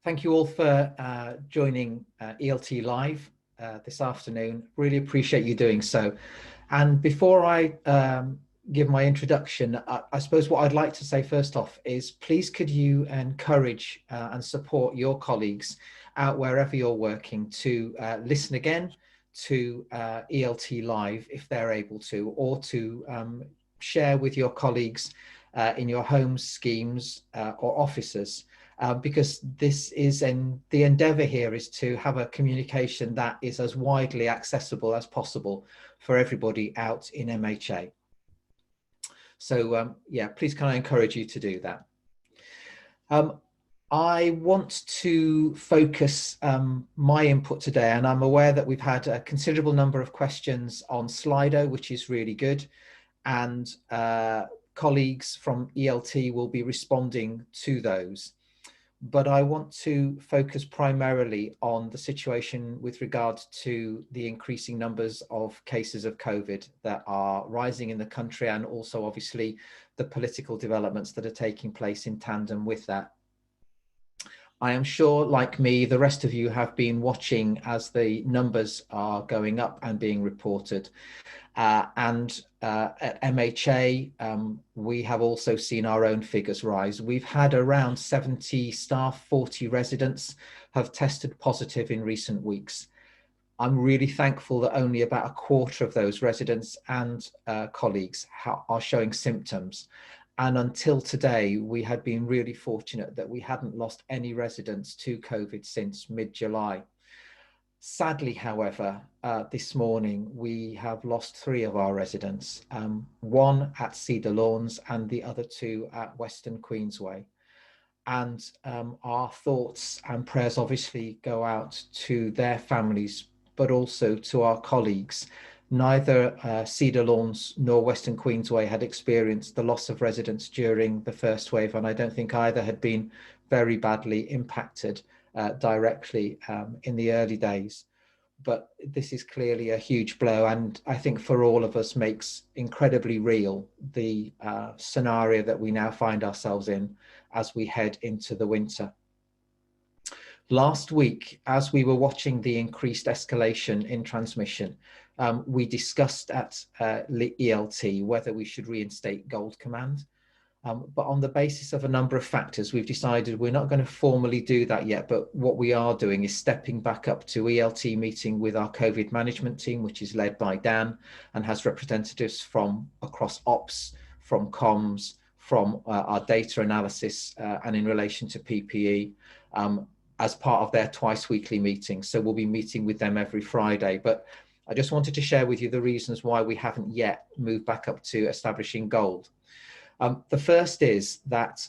Thank you all for joining ELT Live this afternoon. Really appreciate you doing so. And before I give my introduction, I suppose what I'd like to say first off is please could you encourage and support your colleagues out wherever you're working to listen again to ELT Live if they're able to, or to share with your colleagues in your homes, schemes or offices. Because this is the endeavour here is to have a communication that is as widely accessible as possible for everybody out in MHA. So yeah, please can I encourage you to do that. I want to focus my input today, and I'm aware that we've had a considerable number of questions on Slido, which is really good, and colleagues from ELT will be responding to those. But I want to focus primarily on the situation with regard to the increasing numbers of cases of COVID that are rising in the country, and also obviously the political developments that are taking place in tandem with that. I am sure, like me, the rest of you have been watching as the numbers are going up and being reported. At MHA, we have also seen our own figures rise. We've had around 70 staff, 40 residents have tested positive in recent weeks. I'm really thankful that only about a quarter of those residents and colleagues are showing symptoms. And until today, we had been really fortunate that we hadn't lost any residents to COVID since mid-July. Sadly, however, this morning we have lost 3 of our residents, one at Cedar Lawns and the other 2 at Western Queensway. And our thoughts and prayers obviously go out to their families, but also to our colleagues. Neither Cedar Lawns nor Western Queensway had experienced the loss of residents during the first wave, and I don't think either had been very badly impacted directly in the early days. But this is clearly a huge blow, and I think for all of us makes incredibly real the scenario that we now find ourselves in as we head into the winter. Last week, as we were watching the increased escalation in transmission, we discussed at ELT whether we should reinstate Gold Command. But on the basis of a number of factors, we've decided we're not going to formally do that yet. But what we are doing is stepping back up to ELT meeting with our COVID management team, which is led by Dan and has representatives from across ops, from comms, from our data analysis and in relation to PPE as part of their twice weekly meetings. So we'll be meeting with them every Friday. But I just wanted to share with you the reasons why we haven't yet moved back up to establishing gold. The first is that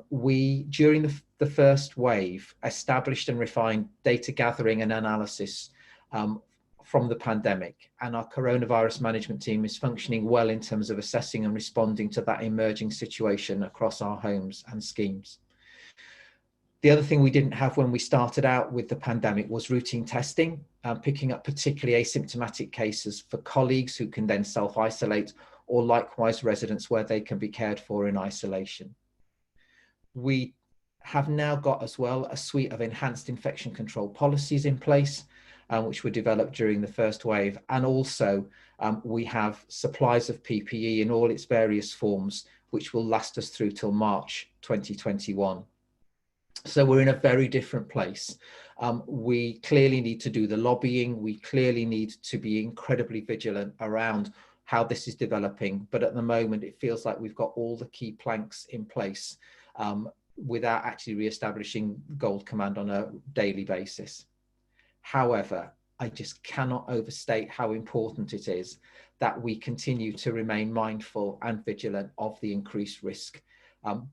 we, during the first wave, established and refined data gathering and analysis from the pandemic, and our coronavirus management team is functioning well in terms of assessing and responding to that emerging situation across our homes and schemes. The other thing we didn't have when we started out with the pandemic was routine testing, picking up particularly asymptomatic cases for colleagues who can then self-isolate, or likewise residents where they can be cared for in isolation. We have now got as well a suite of enhanced infection control policies in place, which were developed during the first wave. And also we have supplies of PPE in all its various forms, which will last us through till March 2021. So we're in a very different place. We clearly need to do the lobbying. We clearly need to be incredibly vigilant around how this is developing. But at the moment, it feels like we've got all the key planks in place without actually re-establishing Gold Command on a daily basis. However, I just cannot overstate how important it is that we continue to remain mindful and vigilant of the increased risk,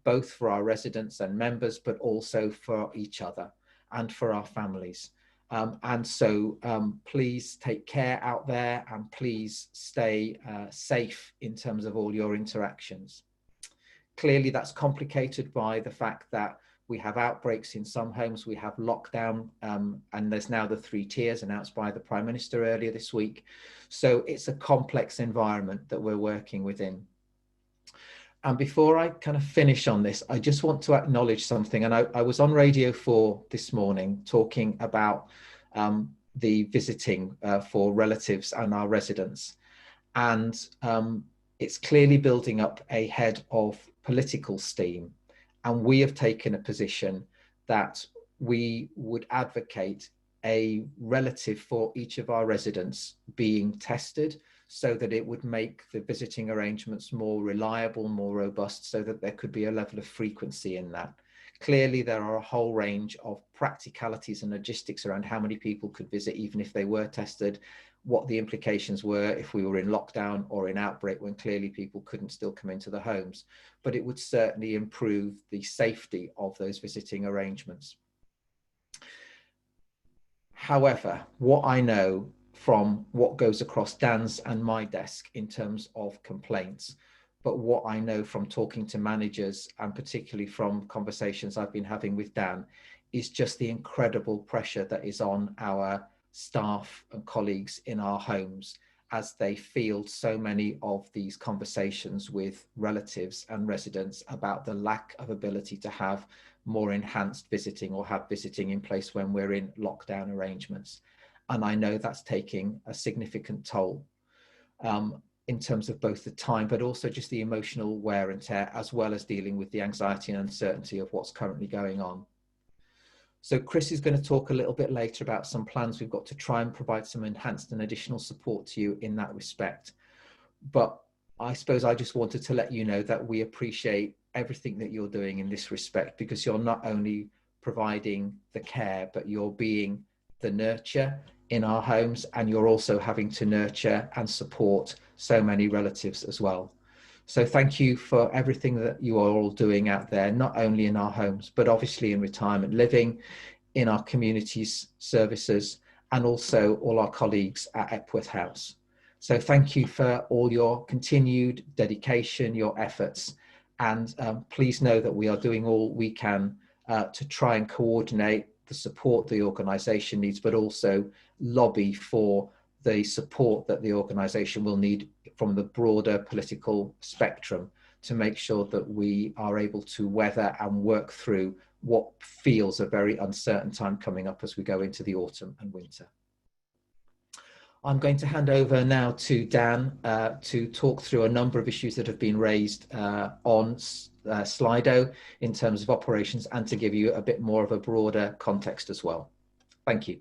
both for our residents and members, but also for each other and for our families. And so please take care out there, and please stay safe in terms of all your interactions. Clearly, that's complicated by the fact that we have outbreaks in some homes, we have lockdown, and there's now the 3 tiers announced by the Prime Minister earlier this week. So it's a complex environment that we're working within. And before I kind of finish on this, I just want to acknowledge something. And I was on Radio 4 this morning talking about the visiting for relatives and our residents. And it's clearly building up a head of political steam. And we have taken a position that we would advocate a relative for each of our residents being tested, so that it would make the visiting arrangements more reliable, more robust, so that there could be a level of frequency in that. Clearly, there are a whole range of practicalities and logistics around how many people could visit, even if they were tested, what the implications were if we were in lockdown or in outbreak, when clearly people couldn't still come into the homes. But it would certainly improve the safety of those visiting arrangements. However, what I know from what goes across Dan's and my desk in terms of complaints, but what I know from talking to managers, and particularly from conversations I've been having with Dan, is just the incredible pressure that is on our staff and colleagues in our homes as they field so many of these conversations with relatives and residents about the lack of ability to have more enhanced visiting or have visiting in place when we're in lockdown arrangements. And I know that's taking a significant toll in terms of both the time, but also just the emotional wear and tear, as well as dealing with the anxiety and uncertainty of what's currently going on. So Chris is going to talk a little bit later about some plans we've got to try and provide some enhanced and additional support to you in that respect. But I suppose I just wanted to let you know that we appreciate everything that you're doing in this respect, because you're not only providing the care, but you're being the nurture in our homes, and you're also having to nurture and support so many relatives as well. So thank you for everything that you are all doing out there, not only in our homes, but obviously in retirement living, in our communities services, and also all our colleagues at Epworth House. So thank you for all your continued dedication, your efforts, and please know that we are doing all we can to try and coordinate the support the organisation needs, but also lobby for the support that the organisation will need from the broader political spectrum to make sure that we are able to weather and work through what feels a very uncertain time coming up as we go into the autumn and winter. I'm going to hand over now to Dan to talk through a number of issues that have been raised on Slido in terms of operations, and to give you a bit more of a broader context as well. Thank you.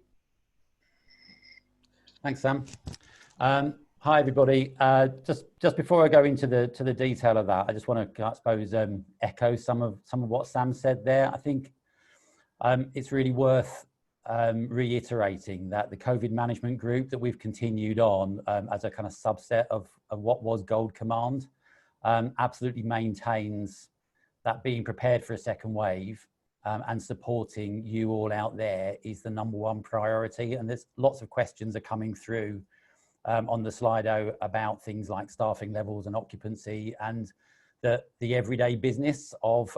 Thanks, Sam. Hi, everybody. Just before I go into the detail of that, I just want to, I suppose, echo some of what Sam said there. I think it's really worth reiterating that the COVID management group that we've continued on as a kind of subset of what was Gold Command absolutely maintains that being prepared for a second wave and supporting you all out there is the #1 priority. And there's lots of questions are coming through on the Slido about things like staffing levels and occupancy and the everyday business of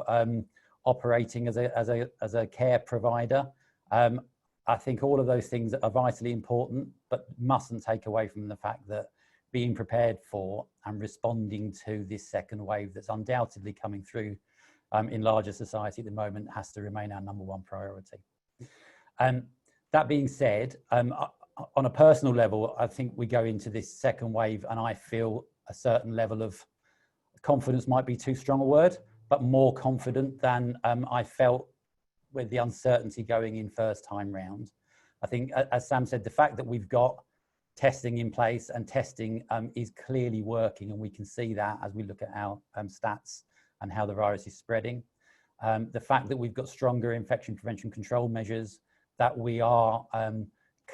operating as a care provider. I think all of those things are vitally important, but mustn't take away from the fact that being prepared for and responding to this second wave that's undoubtedly coming through in larger society at the moment has to remain our #1 priority. That being said, on a personal level, I think we go into this second wave and I feel a certain level of confidence, might be too strong a word, but more confident than I felt with the uncertainty going in first time round. I think, as Sam said, the fact that we've got testing in place and testing is clearly working, and we can see that as we look at our stats and how the virus is spreading. The fact that we've got stronger infection prevention control measures, that we are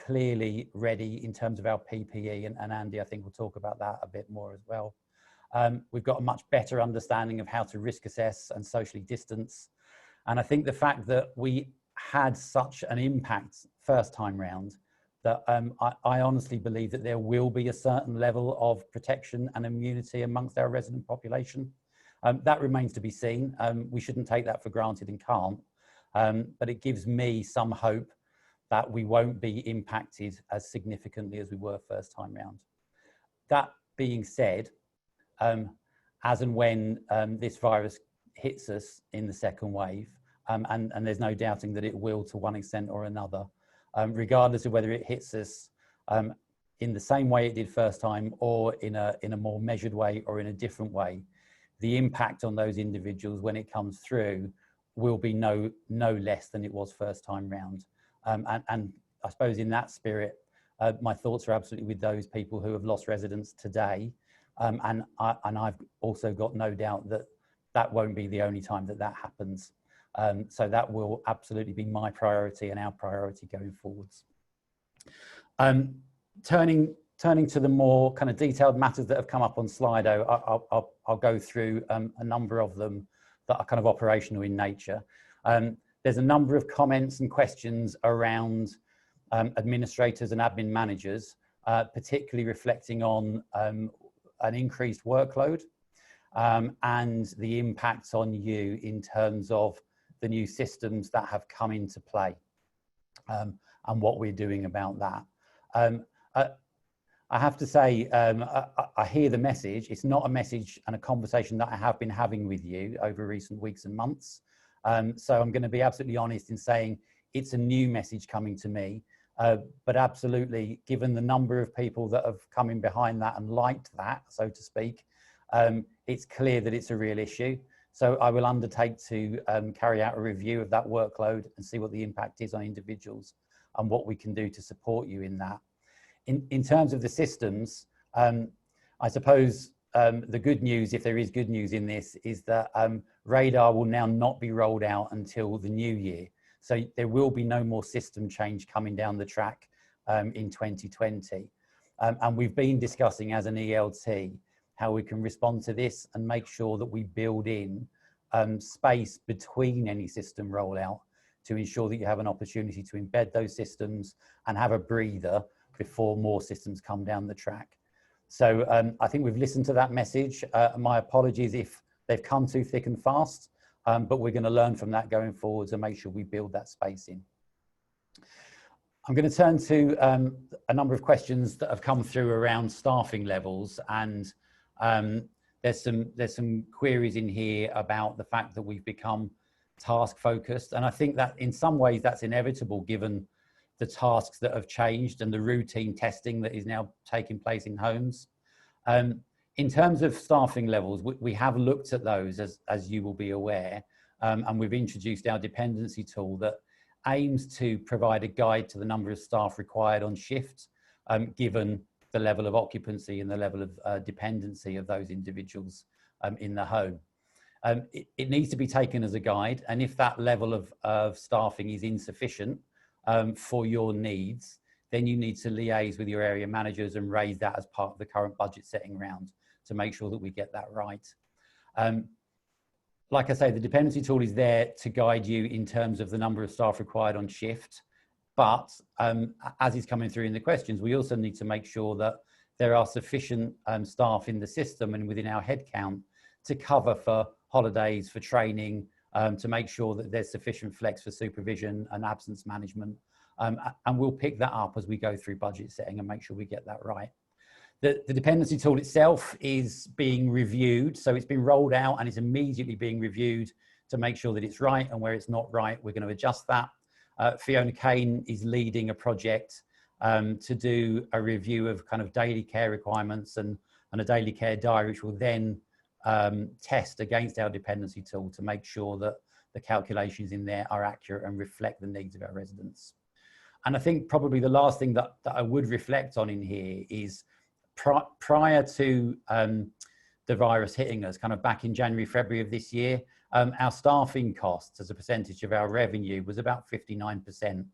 clearly ready in terms of our PPE, and Andy, I think, will talk about that a bit more as well. We've got a much better understanding of how to risk assess and socially distance. And I think the fact that we had such an impact first time round, that I honestly believe that there will be a certain level of protection and immunity amongst our resident population. That remains to be seen. We shouldn't take that for granted and can't, but it gives me some hope that we won't be impacted as significantly as we were first time round. That being said, as and when this virus hits us in the second wave, and there's no doubting that it will to one extent or another, regardless of whether it hits us in the same way it did first time or in a more measured way or in a different way, the impact on those individuals when it comes through will be no less than it was first time round. And I suppose in that spirit, my thoughts are absolutely with those people who have lost residents today. And I've also got no doubt that that won't be the only time that happens. So that will absolutely be my priority and our priority going forwards. Turning to the more kind of detailed matters that have come up on Slido, I'll go through a number of them that are kind of operational in nature. There's a number of comments and questions around administrators and admin managers, particularly reflecting on an increased workload and the impact on you in terms of the new systems that have come into play and what we're doing about that. I have to say, I hear the message. It's not a message and a conversation that I have been having with you over recent weeks and months. So I'm going to be absolutely honest in saying it's a new message coming to me. But absolutely, given the number of people that have come in behind that and liked that, so to speak, it's clear that it's a real issue. So I will undertake to carry out a review of that workload and see what the impact is on individuals and what we can do to support you in that. In terms of the systems, I suppose the good news, if there is good news in this, is that Radar will now not be rolled out until the new year. So there will be no more system change coming down the track in 2020. And we've been discussing as an ELT how we can respond to this and make sure that we build in space between any system rollout to ensure that you have an opportunity to embed those systems and have a breather before more systems come down the track. So I think we've listened to that message. My apologies if they've come too thick and fast, but we're going to learn from that going forwards and make sure we build that space in. I'm going to turn to a number of questions that have come through around staffing levels, and there's some queries in here about the fact that we've become task focused, and I think that in some ways that's inevitable given the tasks that have changed and the routine testing that is now taking place in homes. In terms of staffing levels, we have looked at those, as you will be aware, and we've introduced our dependency tool that aims to provide a guide to the number of staff required on shift, given the level of occupancy and the level of dependency of those individuals in the home. It needs to be taken as a guide, and if that level of staffing is insufficient for your needs, then you need to liaise with your area managers and raise that as part of the current budget setting round to make sure that we get that right. Like I say, the dependency tool is there to guide you in terms of the number of staff required on shift, but as is coming through in the questions, we also need to make sure that there are sufficient staff in the system and within our headcount to cover for holidays, for training, to make sure that there's sufficient flex for supervision and absence management. And we'll pick that up as we go through budget setting and make sure we get that right. The dependency tool itself is being reviewed. So it's been rolled out and it's immediately being reviewed to make sure that it's right, and where it's not right, we're going to adjust that. Fiona Kane is leading a project to do a review of kind of daily care requirements and a daily care diary, which will then test against our dependency tool to make sure that the calculations in there are accurate and reflect the needs of our residents. And I think probably the last thing that I would reflect on in here is prior to the virus hitting us, kind of back in January, February of this year, our staffing costs as a percentage of our revenue was about 59%.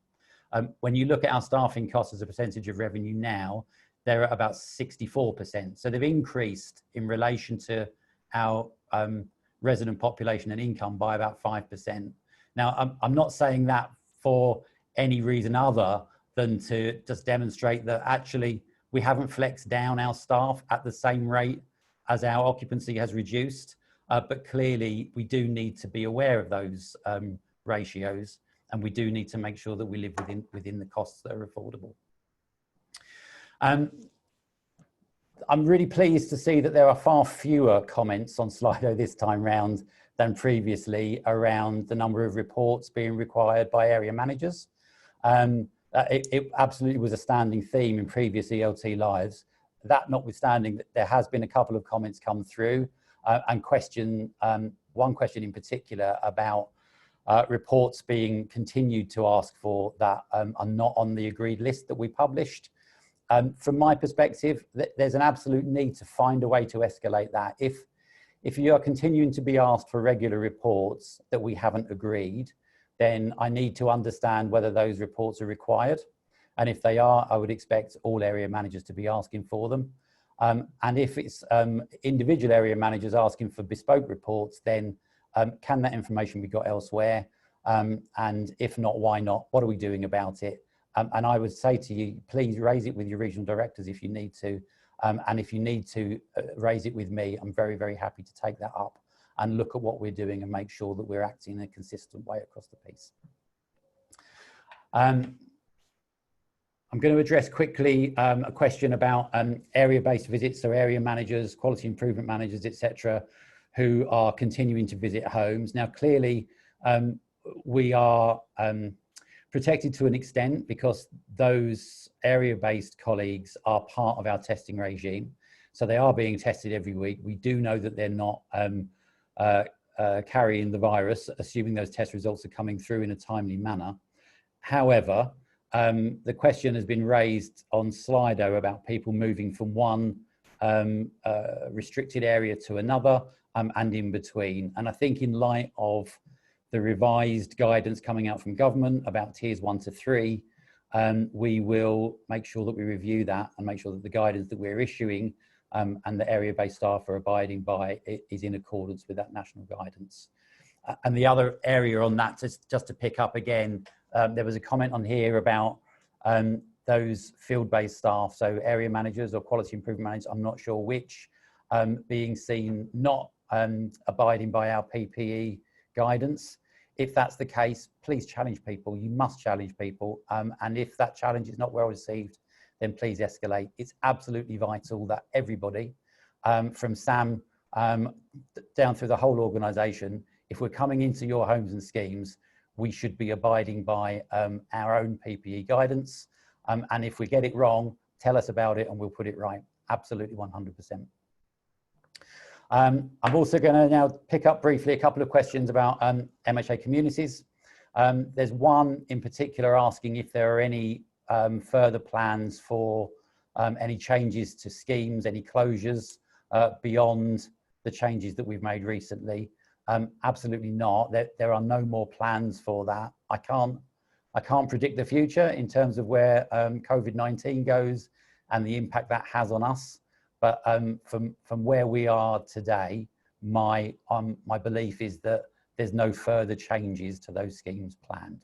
When you look at our staffing costs as a percentage of revenue now, they're at about 64%. So they've increased in relation to our resident population and income by about 5%. Now, I'm not saying that for any reason other than to just demonstrate that actually we haven't flexed down our staff at the same rate as our occupancy has reduced, but clearly we do need to be aware of those ratios, and we do need to make sure that we live within the costs that are affordable. I'm really pleased to see that there are far fewer comments on Slido this time round than previously around the number of reports being required by area managers. It absolutely was a standing theme in previous ELT lives. That notwithstanding, there has been a couple of comments come through and one question in particular about reports being continued to ask for that are not on the agreed list that we published. From my perspective, there's an absolute need to find a way to escalate that. If you are continuing to be asked for regular reports that we haven't agreed, then I need to understand whether those reports are required. And if they are, I would expect all area managers to be asking for them. And if it's individual area managers asking for bespoke reports, then can that information be got elsewhere? And if not, why not? What are we doing about it? And I would say to you, please raise it with your regional directors if you need to. And if you need to raise it with me, I'm very, very happy to take that up and look at what we're doing and make sure that we're acting in a consistent way across the piece. I'm going to address quickly a question about area-based visits, so area managers, quality improvement managers, etc., who are continuing to visit homes. Now, clearly, we are protected to an extent because those area-based colleagues are part of our testing regime. So they are being tested every week. We do know that they're not carrying the virus, assuming those test results are coming through in a timely manner. However, the question has been raised on Slido about people moving from one restricted area to another and in between. And I think in light of the revised guidance coming out from government about tiers 1 to 3, we will make sure that we review that and make sure that the guidance that we're issuing and the area-based staff are abiding by is in accordance with that national guidance. And the other area on that, just to pick up again, there was a comment on here about those field-based staff, so area managers or quality improvement managers, I'm not sure which, being seen not abiding by our PPE guidance. If that's the case, please challenge people. You must challenge people. And if that challenge is not well received, then please escalate. It's absolutely vital that everybody, from Sam down through the whole organisation, if we're coming into your homes and schemes, we should be abiding by our own PPE guidance. And if we get it wrong, tell us about it and we'll put it right. Absolutely 100%. I'm also going to now pick up briefly a couple of questions about MHA communities. There's one in particular asking if there are any further plans for any changes to schemes, any closures beyond the changes that we've made recently. Absolutely not. There are no more plans for that. I can't predict the future in terms of where COVID-19 goes and the impact that has on us. But from where we are today, my belief is that there's no further changes to those schemes planned.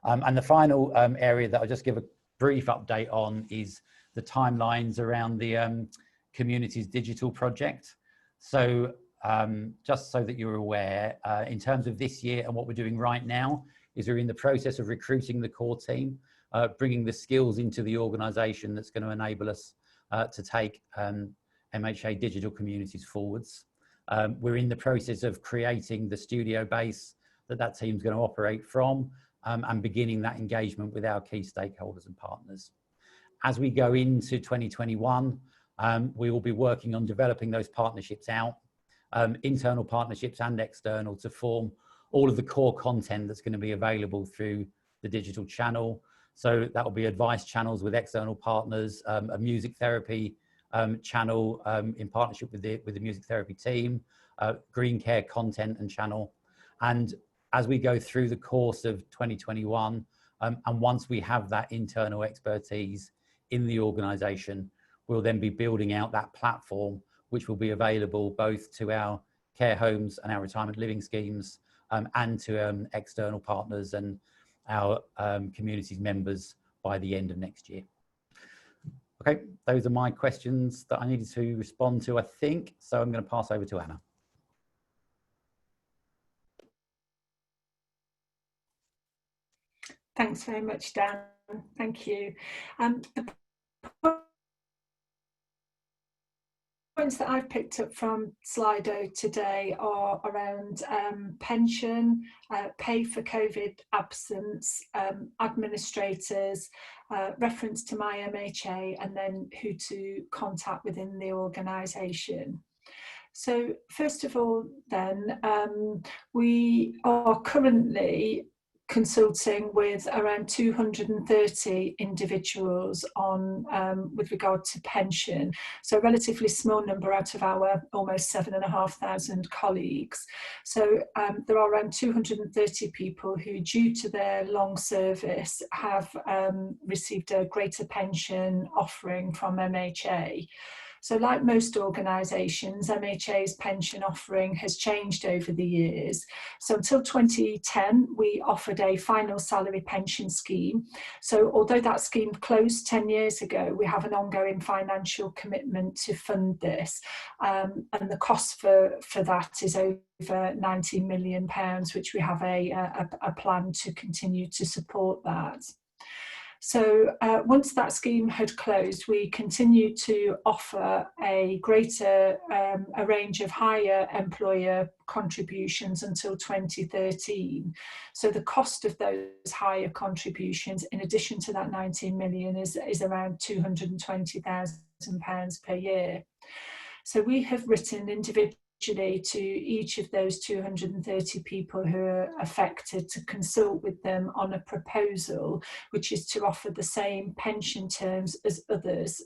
And the final area that I'll just give a brief update on is the timelines around the Communities Digital project. So just so that you're aware, in terms of this year and what we're doing right now, is we're in the process of recruiting the core team, bringing the skills into the organisation that's going to enable us to take MHA digital communities forwards. We're in the process of creating the studio base that team's going to operate from and beginning that engagement with our key stakeholders and partners. As we go into 2021, we will be working on developing those partnerships out, internal partnerships and external, to form all of the core content that's going to be available through the digital channel. So that will be advice channels with external partners, a music therapy channel in partnership with the music therapy team, green care content and channel. And as we go through the course of 2021, and once we have that internal expertise in the organisation, we'll then be building out that platform, which will be available both to our care homes and our retirement living schemes and to external partners and our communities members by the end of next year. Okay, those are my questions that I needed to respond to, I think. So I'm going to pass over to Anna. Thanks very much, Dan. Thank you. points that I've picked up from Slido today are around pension, pay for COVID absence, administrators, reference to my MHA, and then who to contact within the organisation. So first of all then, we are currently consulting with around 230 individuals on with regard to pension, so a relatively small number out of our almost 7,500 colleagues. So there are around 230 people who, due to their long service, have received a greater pension offering from MHA. So like most organisations, MHA's pension offering has changed over the years. So until 2010, we offered a final salary pension scheme. So although that scheme closed 10 years ago, we have an ongoing financial commitment to fund this. And the cost for that is over £90 million, which we have a plan to continue to support that. So once that scheme had closed, we continued to offer a greater, a range of higher employer contributions until 2013. So the cost of those higher contributions, in addition to that 19 million, is around £220,000 per year. So we have written individually to each of those 230 people who are affected to consult with them on a proposal, which is to offer the same pension terms as others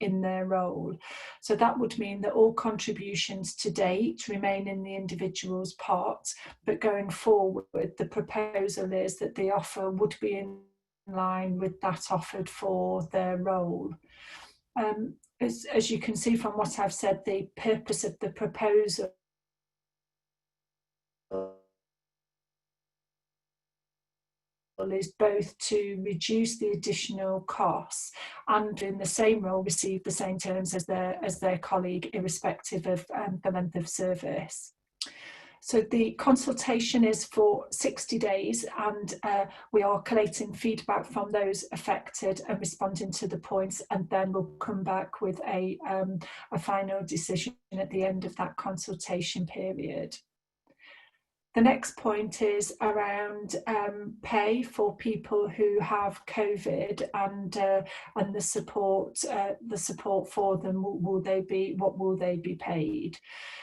in their role. So that would mean that all contributions to date remain in the individual's pot, but going forward, the proposal is that the offer would be in line with that offered for their role. As you can see from what I've said, the purpose of the proposal is both to reduce the additional costs and in the same role receive the same terms as their colleague, irrespective of the length of service. So the consultation is for 60 days, and we are collating feedback from those affected and responding to the points, and then we'll come back with a final decision at the end of that consultation period. The next point is around pay for people who have COVID and the support for them. What will they be paid?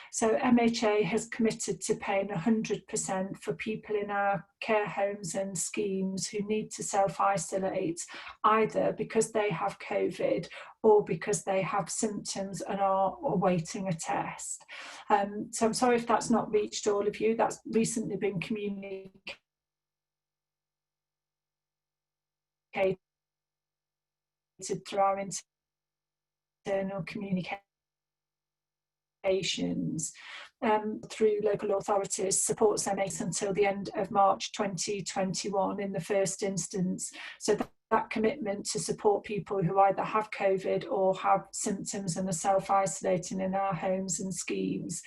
So MHA has committed to paying 100% for people in our care homes and schemes who need to self-isolate, either because they have COVID or because they have symptoms and are awaiting a test. So I'm sorry if that's not reached all of you. That's recently been communicated through our internal communication through local authorities supports MHA until the end of March 2021 in the first instance. So that commitment to support people who either have COVID or have symptoms and are self-isolating in our homes and schemes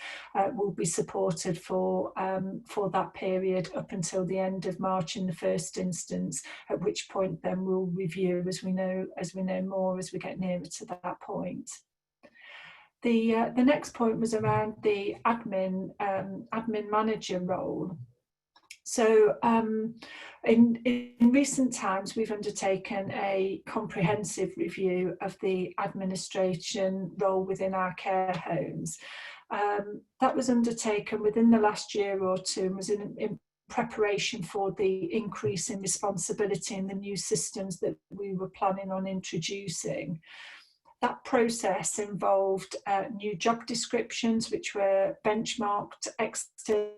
will be supported for that period up until the end of March in the first instance, at which point then we'll review as we know more as we get nearer to that point. The next point was around the admin manager role. So in recent times, we've undertaken a comprehensive review of the administration role within our care homes. That was undertaken within the last year or two and was in preparation for the increase in responsibility in the new systems that we were planning on introducing. That process involved new job descriptions, which were benchmarked externally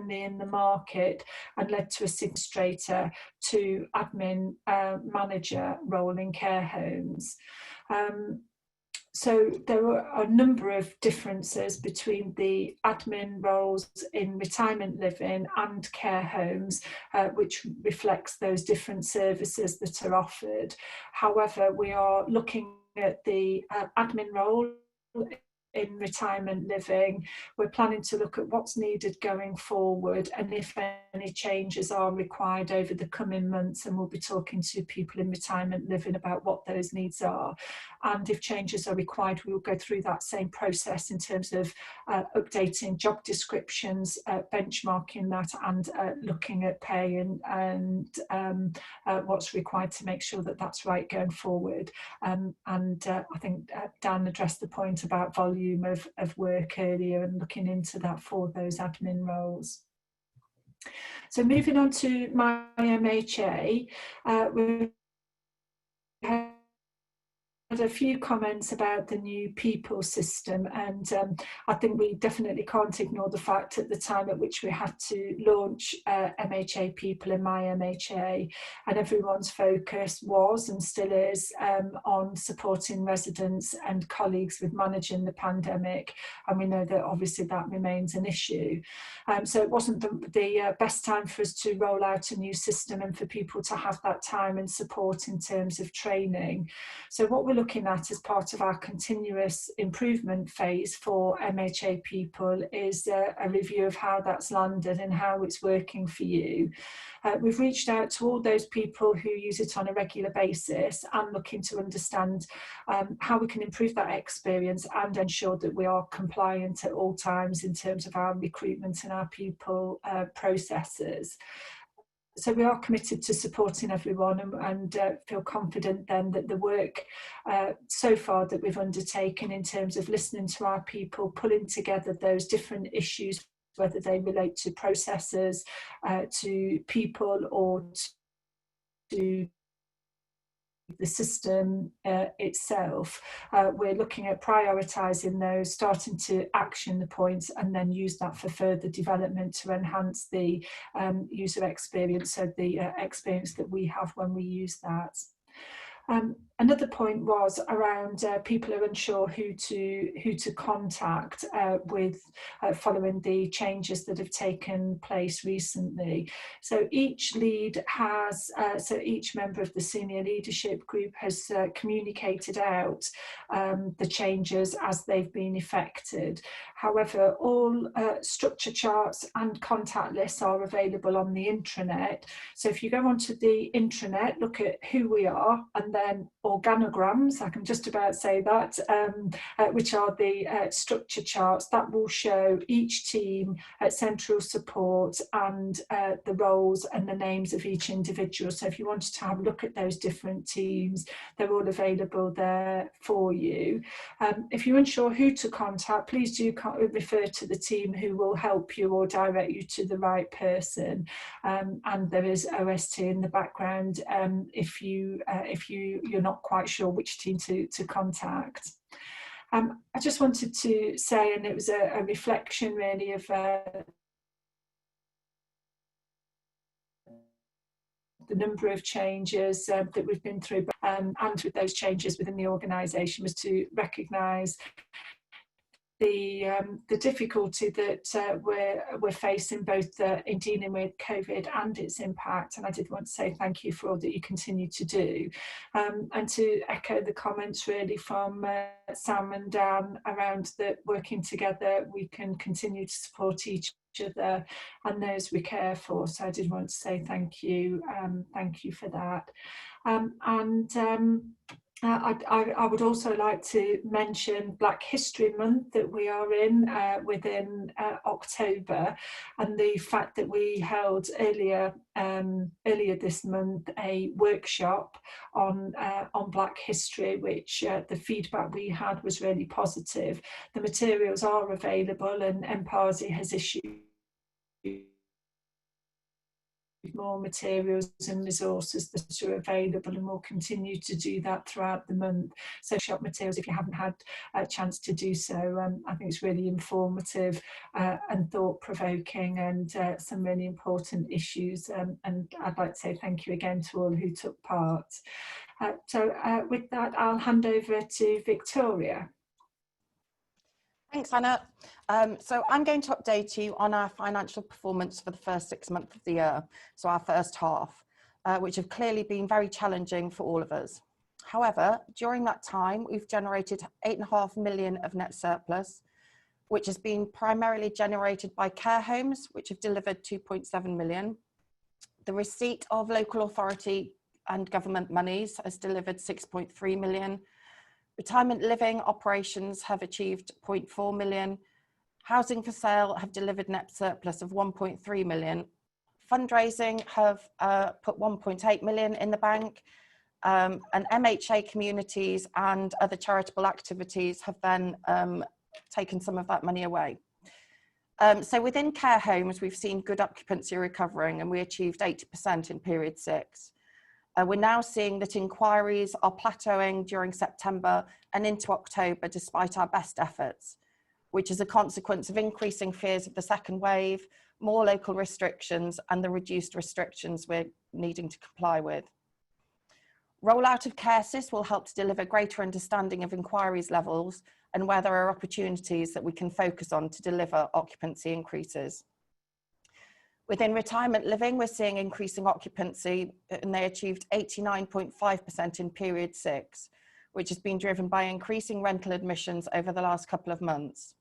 in the market and led to a straighter to admin manager role in care homes. So there were a number of differences between the admin roles in retirement living and care homes, which reflects those different services that are offered. However, we are looking at the admin role in retirement living. We're planning to look at what's needed going forward and if any changes are required over the coming months, and we'll be talking to people in retirement living about what those needs are. And if changes are required, we will go through that same process in terms of updating job descriptions, benchmarking that, and looking at pay and what's required to make sure that that's right going forward. I think Dan addressed the point about volume of work earlier and looking into that for those admin roles. So moving on to my MHA, we had a few comments about the new people system, and I think we definitely can't ignore the fact at the time at which we had to launch MHA people in my MHA, and everyone's focus was and still is on supporting residents and colleagues with managing the pandemic, and we know that obviously that remains an issue. So it wasn't the best time for us to roll out a new system and for people to have that time and support in terms of training. So what we're looking at as part of our continuous improvement phase for MHA people is a review of how that's landed and how it's working for you. We've reached out to all those people who use it on a regular basis and looking to understand how we can improve that experience and ensure that we are compliant at all times in terms of our recruitment and our people processes. So we are committed to supporting everyone and feel confident then that the work so far that we've undertaken in terms of listening to our people, pulling together those different issues, whether they relate to processes, to people, or to the system itself, we're looking at prioritising those, starting to action the points, and then use that for further development to enhance the user experience, so the experience that we have when we use that. Another point was around people are unsure who to contact with following the changes that have taken place recently. So each lead has, so each member of the senior leadership group has communicated out the changes as they've been effected. However, all structure charts and contact lists are available on the intranet. So if you go onto the intranet, look at who we are, and then organograms, I can just about say that, which are the structure charts that will show each team at central support and the roles and the names of each individual. So if you wanted to have a look at those different teams, they're all available there for you. If you're unsure who to contact, please do refer to the team who will help you or direct you to the right person. And there is OST in the background if you're not quite sure which team to contact. I just wanted to say, and it was a reflection really of the number of changes that we've been through, and with those changes within the organisation, was to recognise the difficulty that we're facing both in dealing with COVID and its impact. And I did want to say thank you for all that you continue to do, and to echo the comments really from Sam and Dan around that working together we can continue to support each other and those we care for. So I did want to say thank you for that. I would also like to mention Black History Month that we are in within October, and the fact that we held earlier this month a workshop on Black history, which the feedback we had was really positive. The materials are available, and MPASI has issued more materials and resources that are available, and we'll continue to do that throughout the month. So shop materials, if you haven't had a chance to do so, I think it's really informative and thought-provoking, and some really important issues, and I'd like to say thank you again to all who took part. With that, I'll hand over to Victoria. Thanks, Hannah. So I'm going to update you on our financial performance for the first 6 months of the year, so our first half, which have clearly been very challenging for all of us. However, during that time, we've generated 8.5 million of net surplus, which has been primarily generated by care homes, which have delivered 2.7 million. The receipt of local authority and government monies has delivered 6.3 million. Retirement living operations have achieved 0.4 million. Housing for sale have delivered net surplus of 1.3 million. Fundraising have put 1.8 million in the bank. And MHA communities and other charitable activities have then taken some of that money away. So within care homes, we've seen good occupancy recovering, and we achieved 80% in period 6. We're now seeing that inquiries are plateauing during September and into October, despite our best efforts, which is a consequence of increasing fears of the second wave, more local restrictions, and the reduced restrictions we're needing to comply with. Rollout of CareSys will help to deliver greater understanding of inquiries levels and where there are opportunities that we can focus on to deliver occupancy increases. Within retirement living, we're seeing increasing occupancy, and they achieved 89.5% in period 6, which has been driven by increasing rental admissions over the last couple of months.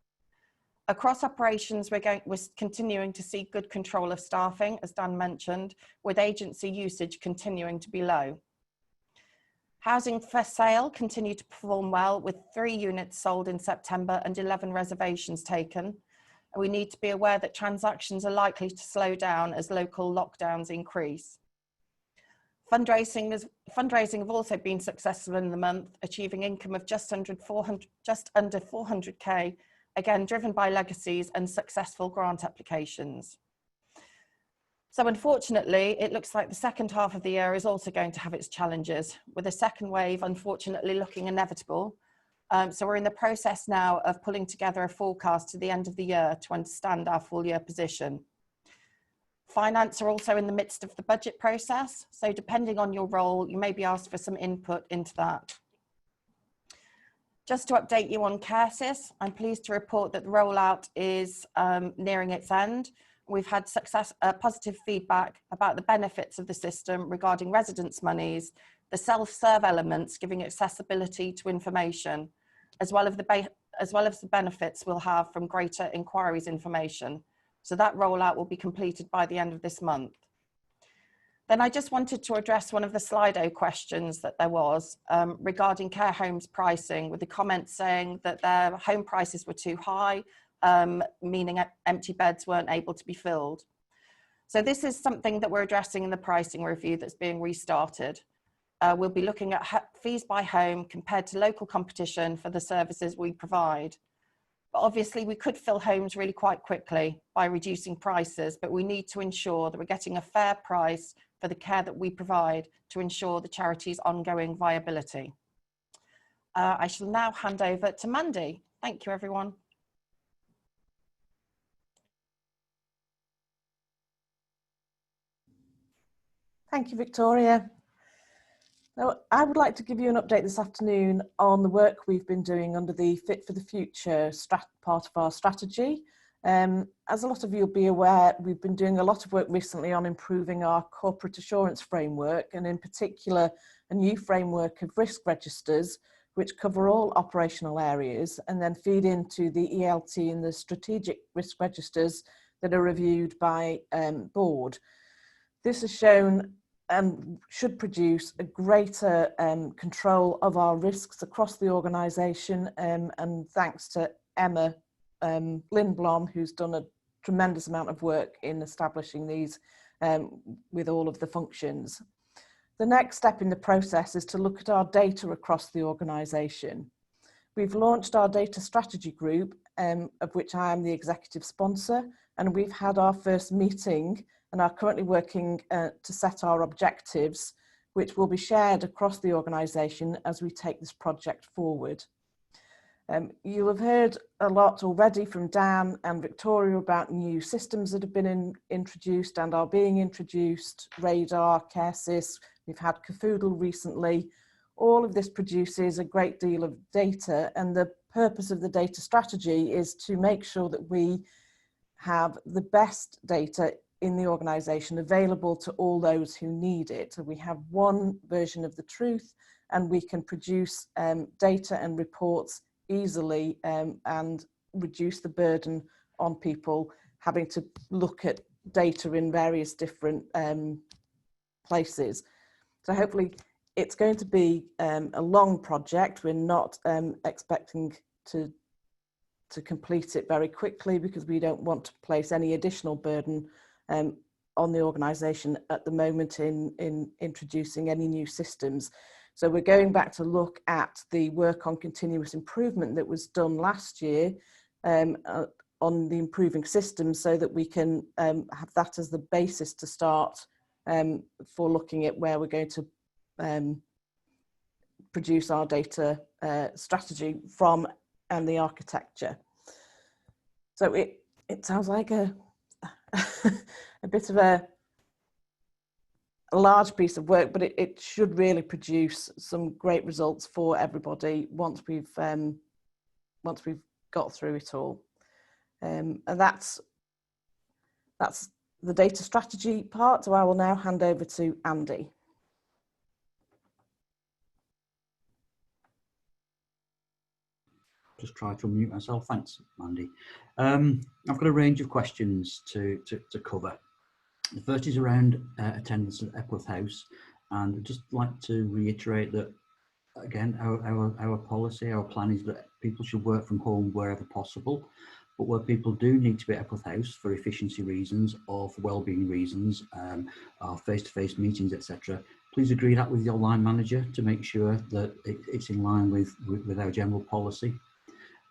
Across operations, we're continuing to see good control of staffing, as Dan mentioned, with agency usage continuing to be low. Housing for sale continued to perform well, with 3 units sold in September and 11 reservations taken. We need to be aware that transactions are likely to slow down as local lockdowns increase. Fundraising have also been successful in the month, achieving income of just under 400k, again driven by legacies and successful grant applications. So unfortunately, it looks like the second half of the year is also going to have its challenges, with a second wave unfortunately looking inevitable. So we're in the process now of pulling together a forecast to the end of the year to understand our full year position. Finance are also in the midst of the budget process, so depending on your role, you may be asked for some input into that. Just to update you on CareSys, I'm pleased to report that the rollout is nearing its end. We've had positive feedback about the benefits of the system regarding residence monies, the self-serve elements giving accessibility to information, as well as the benefits we'll have from greater inquiries information. So that rollout will be completed by the end of this month. Then I just wanted to address one of the Slido questions that there was regarding care homes pricing, with the comments saying that their home prices were too high, meaning empty beds weren't able to be filled. So this is something that we're addressing in the pricing review that's being restarted. We'll be looking at fees by home compared to local competition for the services we provide. But obviously we could fill homes really quite quickly by reducing prices, but we need to ensure that we're getting a fair price for the care that we provide to ensure the charity's ongoing viability. I shall now hand over to Mandy. Thank you, everyone. Thank you, Victoria. Now, I would like to give you an update this afternoon on the work we've been doing under the Fit for the Future part of our strategy. As a lot of you will be aware, we've been doing a lot of work recently on improving our corporate assurance framework, and in particular, a new framework of risk registers, which cover all operational areas and then feed into the ELT and the strategic risk registers that are reviewed by board. This has shown and should produce a greater control of our risks across the organisation, and thanks to Emma Lindblom, who's done a tremendous amount of work in establishing these with all of the functions. The next step in the process is to look at our data across the organisation. We've launched our data strategy group, of which I am the executive sponsor, and we've had our first meeting and are currently working to set our objectives, which will be shared across the organisation as we take this project forward. You'll have heard a lot already from Dan and Victoria about new systems that have been introduced and are being introduced, Radar, CareSys, we've had Cafoodle recently. All of this produces a great deal of data, and the purpose of the data strategy is to make sure that we have the best data in the organisation available to all those who need it. So we have one version of the truth, and we can produce data and reports easily and reduce the burden on people having to look at data in various different places. So hopefully it's going to be a long project. We're not expecting to complete it very quickly because we don't want to place any additional burden on the organisation at the moment in introducing any new systems. So we're going back to look at the work on continuous improvement that was done last year on the improving systems, so that we can have that as the basis to start for looking at where we're going to produce our data strategy from and the architecture. So it sounds like a bit of a large piece of work, but it should really produce some great results for everybody once we've got through it all. And that's the data strategy part. So I will now hand over to Andy. Just try to unmute myself. Thanks, Mandy. I've got a range of questions to cover. The first is around attendance at Epworth House, and I'd just like to reiterate that, again, our policy, our plan is that people should work from home wherever possible, but where people do need to be at Epworth House for efficiency reasons or for wellbeing reasons, or face-to-face meetings, etc., please agree that with your line manager to make sure that it's in line with our general policy.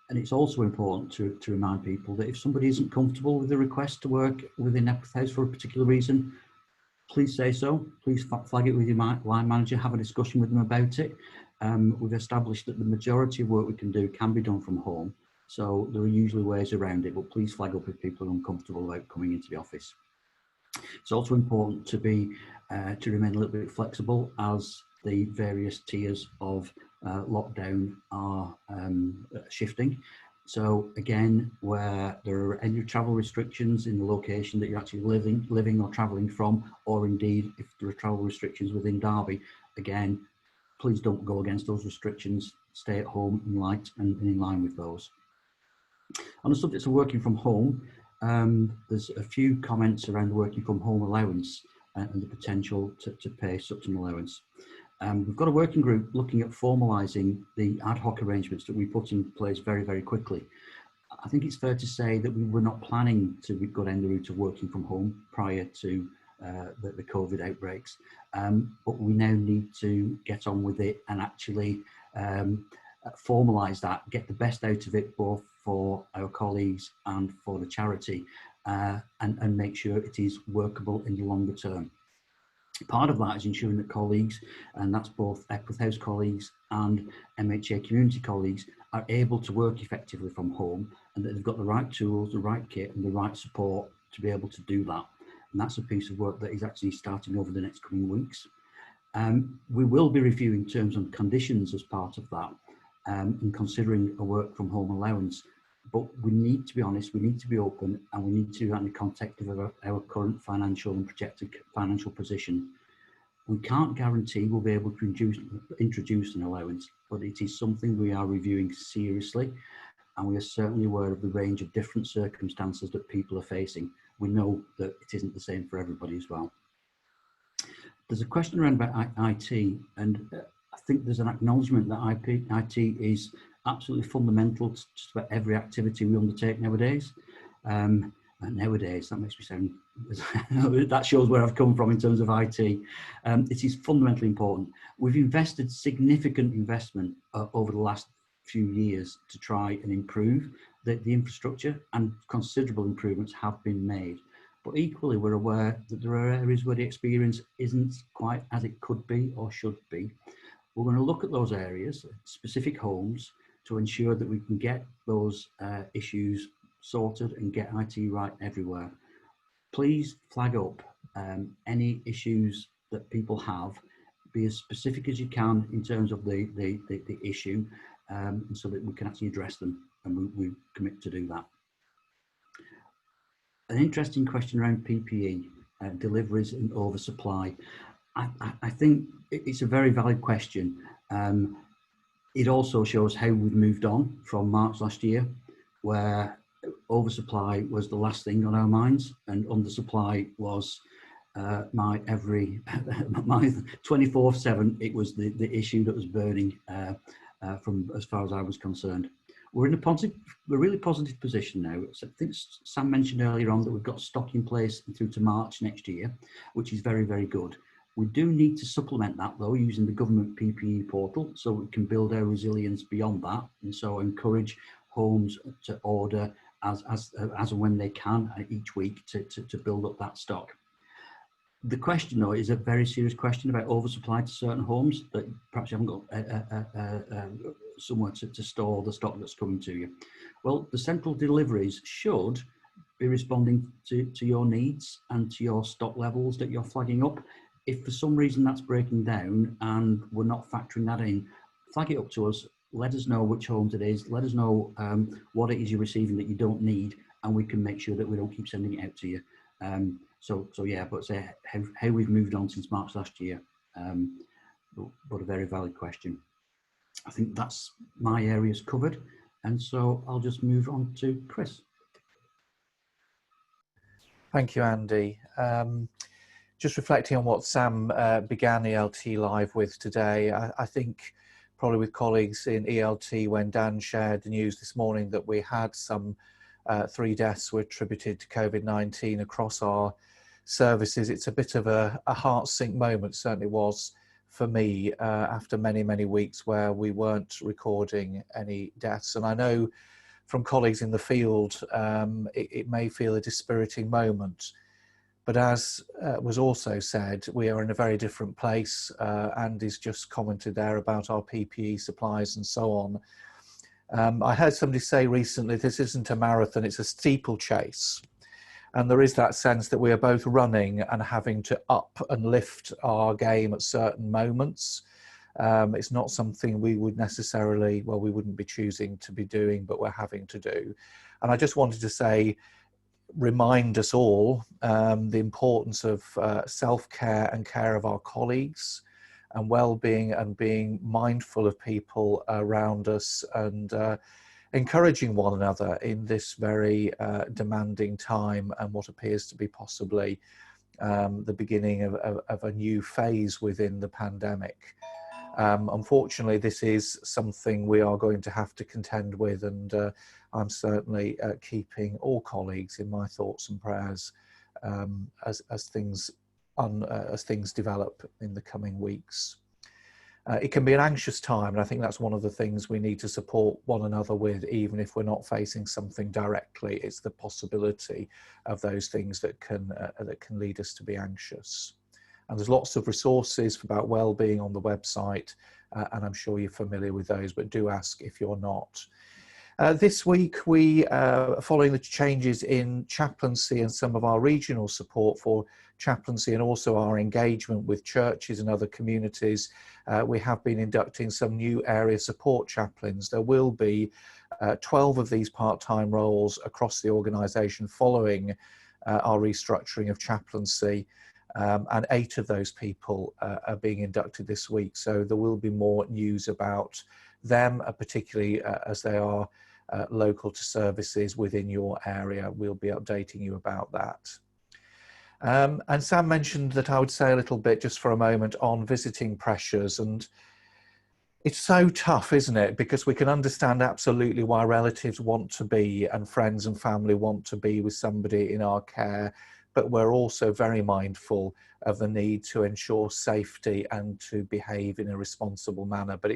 And it's also important to remind people that if somebody isn't comfortable with the request to work within Epworth House for a particular reason, please say so. Please flag it with your line manager, have a discussion with them about it. We've established that the majority of work we can do can be done from home, so there are usually ways around it, but please flag up if people are uncomfortable about coming into the office. It's also important to remain a little bit flexible as the various tiers of lockdown are shifting. So again, where there are any travel restrictions in the location that you're actually living or travelling from, or indeed if there are travel restrictions within Derby, again, please don't go against those restrictions. Stay at home and in line with those. On the subject of working from home, there's a few comments around the working from home allowance and the potential to pay such an allowance. We've got a working group looking at formalising the ad hoc arrangements that we put in place very, very quickly. I think it's fair to say that we were not planning to go down the route of working from home prior to the COVID outbreaks, but we now need to get on with it and actually formalise that, get the best out of it both for our colleagues and for the charity, and make sure it is workable in the longer term. Part of that is ensuring that colleagues, and that's both Epworth House colleagues and MHA community colleagues, are able to work effectively from home, and that they've got the right tools, the right kit and the right support to be able to do that. And that's a piece of work that is actually starting over the next coming weeks. We will be reviewing terms and conditions as part of that, and considering a work from home allowance. But we need to be honest, we need to be open, and we need to do that in the context of our current financial and projected financial position. We can't guarantee we'll be able to introduce an allowance, but it is something we are reviewing seriously, and we are certainly aware of the range of different circumstances that people are facing. We know that it isn't the same for everybody as well. There's a question around about IT, and I think there's an acknowledgement that IT is absolutely fundamental to just about every activity we undertake nowadays. Nowadays, that makes me sound, that shows where I've come from in terms of IT. It is fundamentally important. We've invested significant investment over the last few years to try and improve the infrastructure, and considerable improvements have been made. But equally, we're aware that there are areas where the experience isn't quite as it could be or should be. We're going to look at those areas, specific homes, to ensure that we can get those issues sorted and get IT right everywhere. Please flag up any issues that people have, be as specific as you can in terms of the issue, so that we can actually address them, and we commit to do that. An interesting question around PPE, deliveries and oversupply. I think it's a very valid question. It also shows how we've moved on from March last year, where oversupply was the last thing on our minds, and undersupply was my 24/7. It was the issue that was burning from as far as I was concerned. We're in a really positive position now. So I think Sam mentioned earlier on that we've got stock in place through to March next year, which is very, very good. We do need to supplement that though using the government PPE portal so we can build our resilience beyond that, and so encourage homes to order as and when they can each week to build up that stock. The question though is a very serious question about oversupply to certain homes that perhaps you haven't got somewhere to store the stock that's coming to you. Well, the central deliveries should be responding to your needs and to your stock levels that you're flagging up. If for some reason that's breaking down and we're not factoring that in, flag it up to us, let us know which homes it is, let us know what it is you're receiving that you don't need, and we can make sure that we don't keep sending it out to you. So yeah, but say how we've moved on since March last year, but a very valid question. I think that's my areas covered, and so I'll just move on to Chris. Thank you, Andy. Just reflecting on what Sam began ELT Live with today, I think probably with colleagues in ELT, when Dan shared the news this morning that we had some 3 deaths were attributed to COVID-19 across our services, it's a bit of a heart sink moment, certainly was for me, after many, many weeks where we weren't recording any deaths. And I know from colleagues in the field, it may feel a dispiriting moment. But as was also said, we are in a very different place. Andy's just commented there about our PPE supplies and so on. I heard somebody say recently, this isn't a marathon, it's a steeplechase. And there is that sense that we are both running and having to up and lift our game at certain moments. It's not something we would necessarily, well, we wouldn't be choosing to be doing, but we're having to do. And I just wanted to say, remind us all the importance of self-care and care of our colleagues and well-being, and being mindful of people around us, and encouraging one another in this very demanding time and what appears to be possibly the beginning of a new phase within the pandemic. Unfortunately, this is something we are going to have to contend with, and I'm certainly keeping all colleagues in my thoughts and prayers as things develop in the coming weeks. It can be an anxious time, and I think that's one of the things we need to support one another with, even if we're not facing something directly. It's the possibility of those things that can lead us to be anxious. And there's lots of resources about well-being on the website, and I'm sure you're familiar with those, but do ask if you're not. This week, we, following the changes in chaplaincy and some of our regional support for chaplaincy, and also our engagement with churches and other communities, we have been inducting some new area support chaplains. There will be 12 of these part-time roles across the organisation following our restructuring of chaplaincy, and 8 of those people are being inducted this week. So there will be more news about them, particularly as they are local to services within your area. We'll be updating you about that. And Sam mentioned that I would say a little bit just for a moment on visiting pressures, and it's so tough, isn't it? Because we can understand absolutely why relatives want to be, and friends and family want to be with somebody in our care, but we're also very mindful of the need to ensure safety and to behave in a responsible manner. But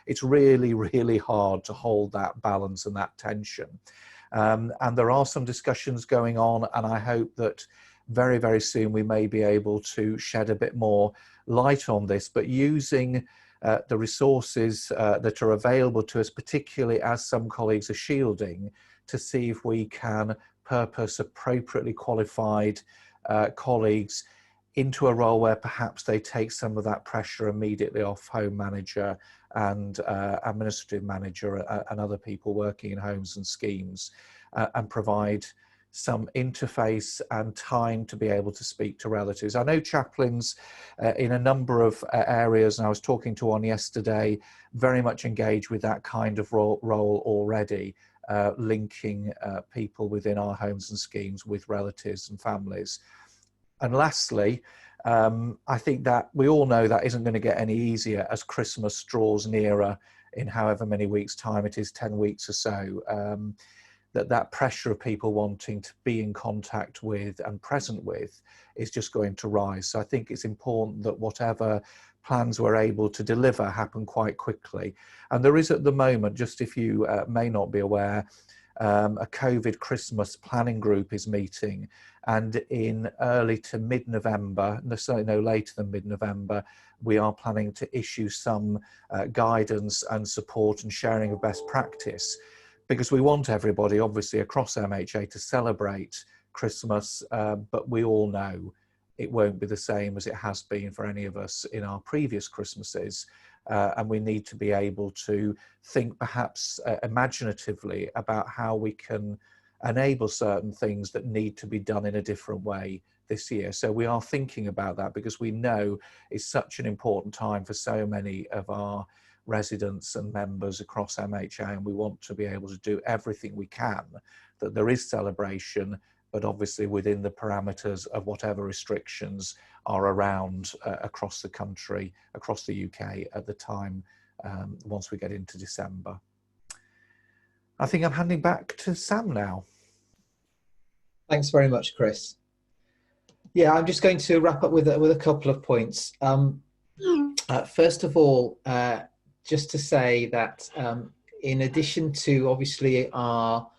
it's really, really hard to hold that balance and that tension. And there are some discussions going on, and I hope that very, very soon we may be able to shed a bit more light on this, but using the resources that are available to us, particularly as some colleagues are shielding, to see if we can purpose appropriately qualified colleagues into a role where perhaps they take some of that pressure immediately off home manager and administrative manager and other people working in homes and schemes, and provide some interface and time to be able to speak to relatives. I know chaplains in a number of areas, and I was talking to one yesterday, very much engaged with that kind of role already, linking people within our homes and schemes with relatives and families. And lastly, I think that we all know that isn't going to get any easier as Christmas draws nearer in however many weeks' time it is, 10 weeks or so. That pressure of people wanting to be in contact with and present with is just going to rise. So I think it's important that whatever plans we're able to deliver happen quite quickly. And there is at the moment, just if you may not be aware, a COVID Christmas planning group is meeting, and in early to mid-November, certainly no later than mid-November, we are planning to issue some guidance and support and sharing of best practice, because we want everybody obviously across MHA to celebrate Christmas, but we all know it won't be the same as it has been for any of us in our previous Christmases. And we need to be able to think perhaps imaginatively about how we can enable certain things that need to be done in a different way this year. So we are thinking about that, because we know it's such an important time for so many of our residents and members across MHA, and we want to be able to do everything we can that there is celebration, but obviously within the parameters of whatever restrictions are around across the country, across the UK at the time, once we get into December. I think I'm handing back to Sam now. Thanks very much, Chris. Yeah, I'm just going to wrap up with a couple of points. First of all, just to say that in addition to obviously our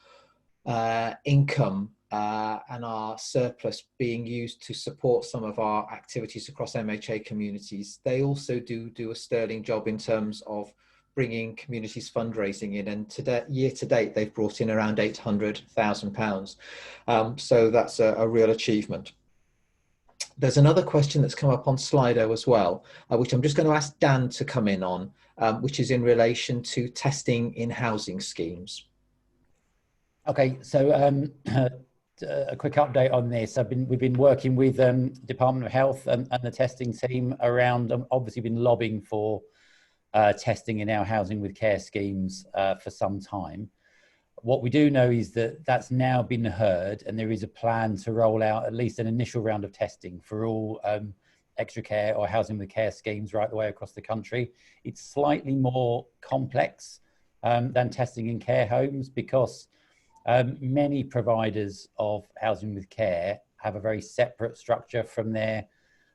income and our surplus being used to support some of our activities across MHA communities, they also do a sterling job in terms of bringing communities fundraising in, and today, year to date, they've brought in around £800,000. So that's a real achievement. There's another question that's come up on Slido as well, which I'm just going to ask Dan to come in on, which is in relation to testing in housing schemes. Okay, so a quick update on this. We've been working with Department of Health and the testing team around, obviously been lobbying for testing in our housing with care schemes for some time. What we do know is that that's now been heard, and there is a plan to roll out at least an initial round of testing for all extra care or housing with care schemes right the way across the country. It's slightly more complex than testing in care homes, because many providers of housing with care have a very separate structure from their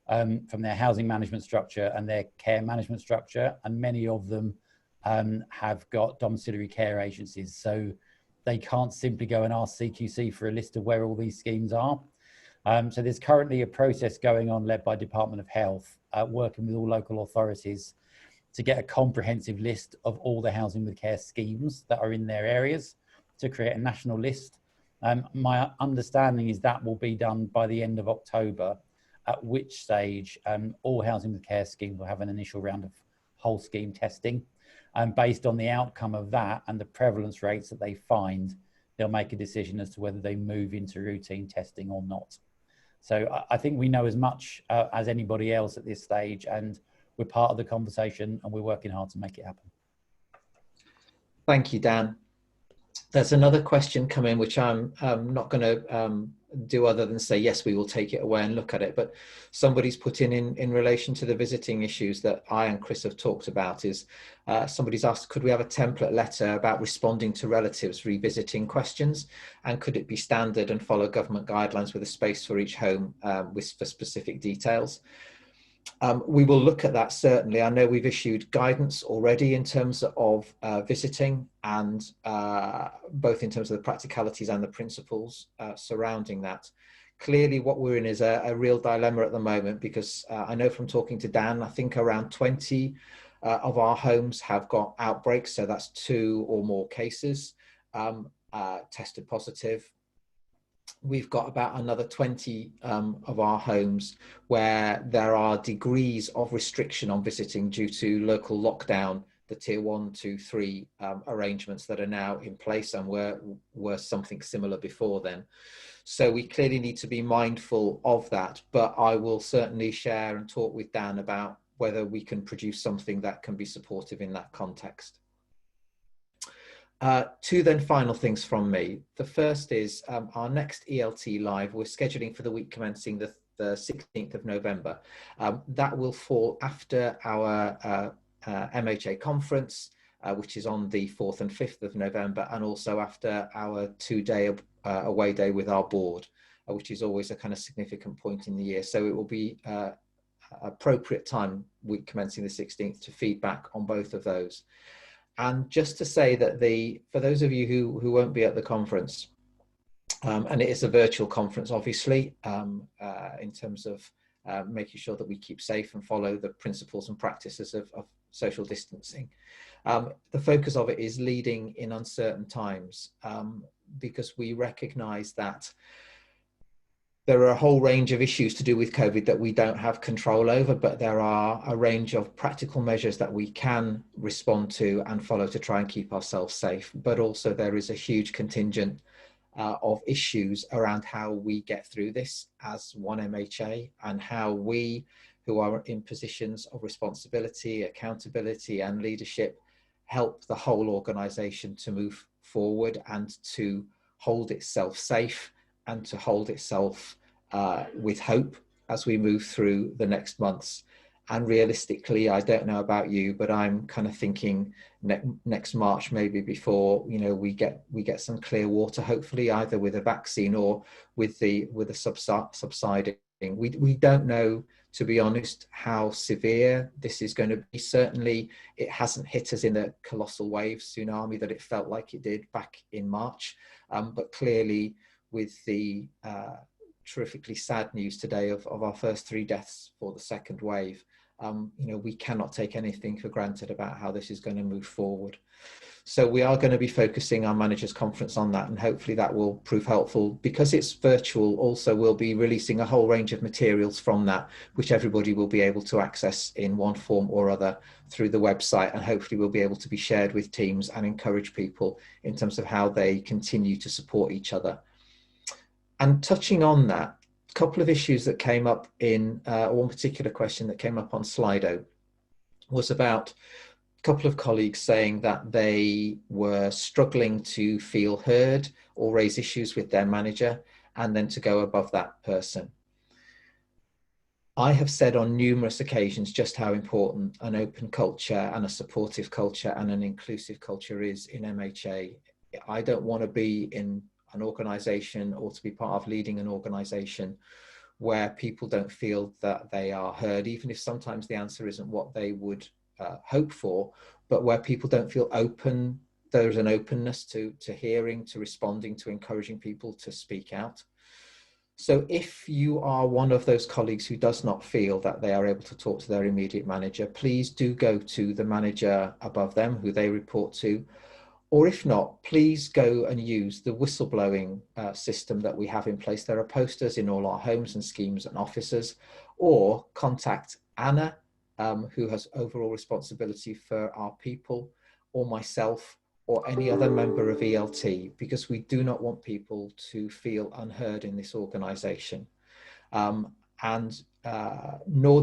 housing management structure and their care management structure, and many of them have got domiciliary care agencies, so they can't simply go and ask CQC for a list of where all these schemes are. So there's currently a process going on led by Department of Health, working with all local authorities to get a comprehensive list of all the housing with care schemes that are in their areas, to create a national list. My understanding is that will be done by the end of October, at which stage all housing with care schemes will have an initial round of whole scheme testing. And based on the outcome of that and the prevalence rates that they find, they'll make a decision as to whether they move into routine testing or not. So I think we know as much as anybody else at this stage, and we're part of the conversation, and we're working hard to make it happen. Thank you, Dan. There's another question come in, which I'm not going to do other than say, yes, we will take it away and look at it. But somebody's put in relation to the visiting issues that I and Chris have talked about, is somebody's asked, could we have a template letter about responding to relatives revisiting questions? And could it be standard and follow government guidelines with a space for each home for specific details? We will look at that, certainly. I know we've issued guidance already in terms of visiting, and both in terms of the practicalities and the principles surrounding that. Clearly what we're in is a real dilemma at the moment, because I know from talking to Dan, I think around 20 of our homes have got outbreaks, so that's 2 or more cases tested positive. We've got about another 20 of our homes where there are degrees of restriction on visiting due to local lockdown the tier 1, 2, 3 arrangements that are now in place and were something similar before then. So we clearly need to be mindful of that, but I will certainly share and talk with Dan about whether we can produce something that can be supportive in that context. Two then final things from me. The first is our next ELT live, we're scheduling for the week commencing the 16th of November. That will fall after our MHA conference, which is on the 4th and 5th of November, and also after our 2-day away day with our board, which is always a kind of significant point in the year. So it will be appropriate time, week commencing the 16th, to feedback on both of those. And just to say that for those of you who won't be at the conference, and it is a virtual conference, obviously, in terms of making sure that we keep safe and follow the principles and practices of social distancing. The focus of it is leading in uncertain times, because we recognise that there are a whole range of issues to do with COVID that we don't have control over, but there are a range of practical measures that we can respond to and follow to try and keep ourselves safe. But also there is a huge contingent of issues around how we get through this as one MHA, and how we, who are in positions of responsibility, accountability and leadership, help the whole organisation to move forward and to hold itself safe and to hold itself with hope as we move through the next months. And realistically, I don't know about you, but I'm kind of thinking next March, maybe before, you know, we get some clear water, hopefully either with a vaccine or with the subsiding. We don't know, to be honest, how severe this is going to be. Certainly, it hasn't hit us in a colossal wave tsunami that it felt like it did back in March. But clearly, with the terrifically sad news today of our first 3 deaths for the second wave, you know, we cannot take anything for granted about how this is going to move forward. So we are going to be focusing our managers conference on that, and hopefully that will prove helpful. Because it's virtual, also we'll be releasing a whole range of materials from that, which everybody will be able to access in one form or other through the website, and hopefully will be able to be shared with teams and encourage people in terms of how they continue to support each other. And touching on that, a couple of issues that came up in one particular question that came up on Slido was about a couple of colleagues saying that they were struggling to feel heard or raise issues with their manager, and then to go above that person. I have said on numerous occasions just how important an open culture and a supportive culture and an inclusive culture is in MHA. I don't want to be in an organisation or to be part of leading an organisation where people don't feel that they are heard, even if sometimes the answer isn't what they would hope for, but where people don't feel open. There's an openness to hearing, to responding, to encouraging people to speak out. So if you are one of those colleagues who does not feel that they are able to talk to their immediate manager, please do go to the manager above them who they report to. Or if not, please go and use the whistleblowing system that we have in place. There are posters in all our homes and schemes and offices, or contact Anna, who has overall responsibility for our people, or myself, or any other member of ELT, because we do not want people to feel unheard in this organisation. Nor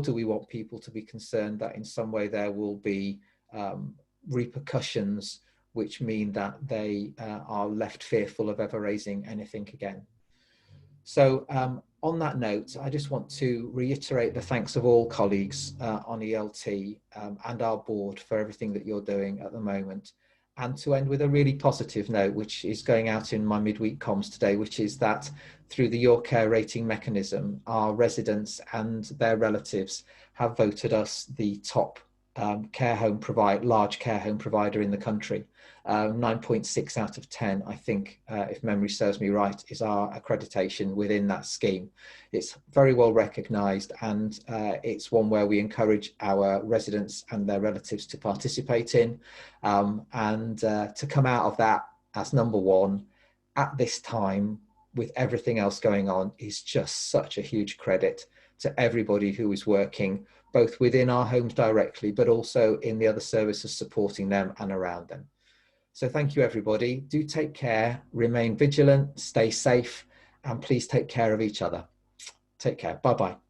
do we want people to be concerned that in some way there will be repercussions which mean that they are left fearful of ever raising anything again. So on that note, I just want to reiterate the thanks of all colleagues on ELT and our board for everything that you're doing at the moment. And to end with a really positive note, which is going out in my midweek comms today, which is that through the Your Care rating mechanism, our residents and their relatives have voted us the top large care home provider in the country. 9.6 out of 10, I think, if memory serves me right, is our accreditation within that scheme. It's very well recognised, and it's one where we encourage our residents and their relatives to participate in, and to come out of that as number one at this time with everything else going on is just such a huge credit to everybody who is working both within our homes directly, but also in the other services supporting them and around them. So thank you, everybody. Do take care, remain vigilant, stay safe, and please take care of each other. Take care. Bye-bye.